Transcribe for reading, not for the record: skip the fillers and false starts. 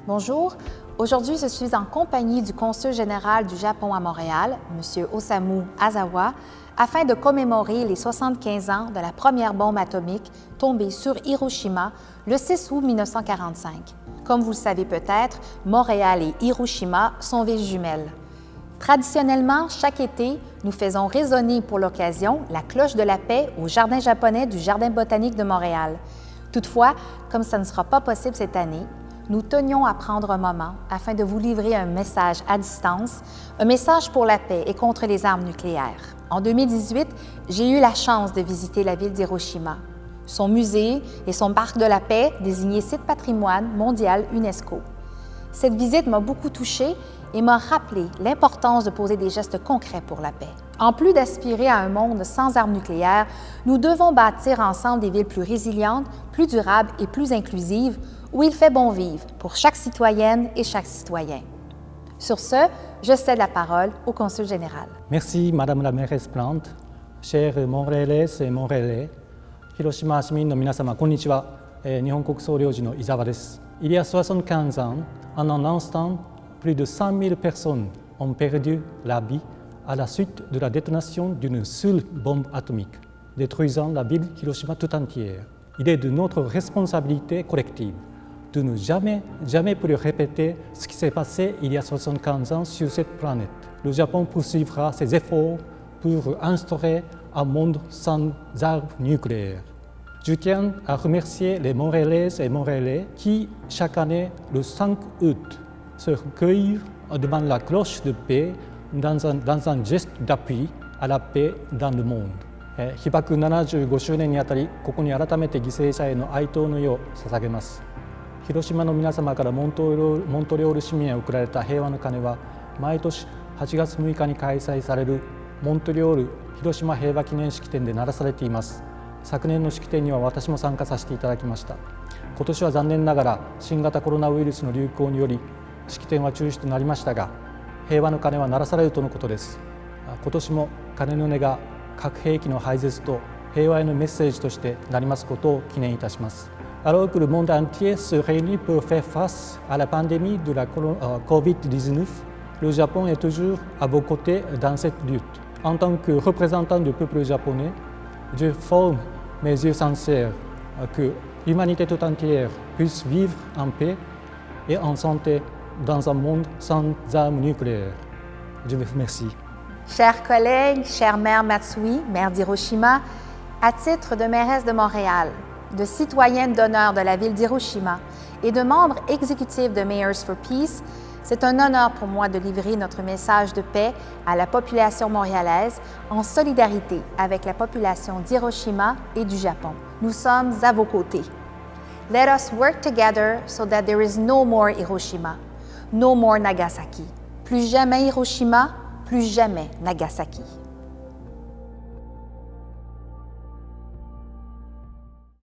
Bonjour, aujourd'hui je suis en compagnie du consul général du Japon à Montréal, M. Osamu Azawa, afin de commémorer les 75 ans de la première bombe atomique tombée sur Hiroshima le 6 août 1945. Comme vous le savez peut-être, Montréal et Hiroshima sont villes jumelles. Traditionnellement, chaque été, nous faisons résonner pour l'occasion la cloche de la paix au jardin japonais du Jardin botanique de Montréal. Toutefois, comme ça ne sera pas possible cette année, nous tenions à prendre un moment afin de vous livrer un message à distance, un message pour la paix et contre les armes nucléaires. En 2018, j'ai eu la chance de visiter la ville d'Hiroshima, son musée et son parc de la paix désigné site patrimoine mondial UNESCO. Cette visite m'a beaucoup touchée et m'a rappelé l'importance de poser des gestes concrets pour la paix. En plus d'aspirer à un monde sans armes nucléaires, nous devons bâtir ensemble des villes plus résilientes, plus durables et plus inclusives, où il fait bon vivre pour chaque citoyenne et chaque citoyen. Sur ce, je cède la parole au consul général. Merci Madame la mairesse Plante, chers Montréalaises et Montréalais, Hiroshima 市民の皆様、こんにちは。日本国総領事の伊沢です。Il y a 75 ans, en un instant, plus de 100 000 personnes ont perdu la vie à la suite de la détonation d'une seule bombe atomique, détruisant la ville Hiroshima tout entière. Il est de notre responsabilité collective de ne jamais plus répéter ce qui s'est passé il y a 75 ans sur cette planète. Le Japon poursuivra ses efforts pour instaurer un monde sans armes nucléaires. Je tiens à remercier les Montréalaises et Montréalais qui, chaque année, le 5 août, se recueillent devant la cloche de paix dans un geste d'appui à la paix dans le monde. 被爆75周年にあたり、ここに改めて犠牲者への哀悼の意を捧げます。広島の皆様からモントリオール市民へ贈られた平和の鐘は、毎年8月6日に開催されるモントリオール広島平和記念式典で鳴らされています。昨年の式典には私も参加させていただきました。今年は残念ながら新型コロナウイルスの流行により式典は中止となりましたが、平和の鐘は鳴らされるとのことです。今年も鐘の音が核兵器の廃絶と平和へのメッセージとしてなりますことを記念いたします。Alors que le monde entier se réunit pour faire face à la pandémie de la COVID-19, le Japon est toujours à vos côtés dans cette lutte. En tant que représentant du peuple japonais, je forme mes yeux sincères que l'humanité tout entière puisse vivre en paix et en santé dans un monde sans armes nucléaires. Je vous remercie. Chers collègues, chère maire Matsui, maire d'Hiroshima, à titre de mairesse de Montréal, de citoyenne d'honneur de la ville d'Hiroshima et de membre exécutif de Mayors for Peace, c'est un honneur pour moi de livrer notre message de paix à la population montréalaise en solidarité avec la population d'Hiroshima et du Japon. Nous sommes à vos côtés. Let us work together so that there is no more Hiroshima, no more Nagasaki. Plus jamais Hiroshima, plus jamais Nagasaki.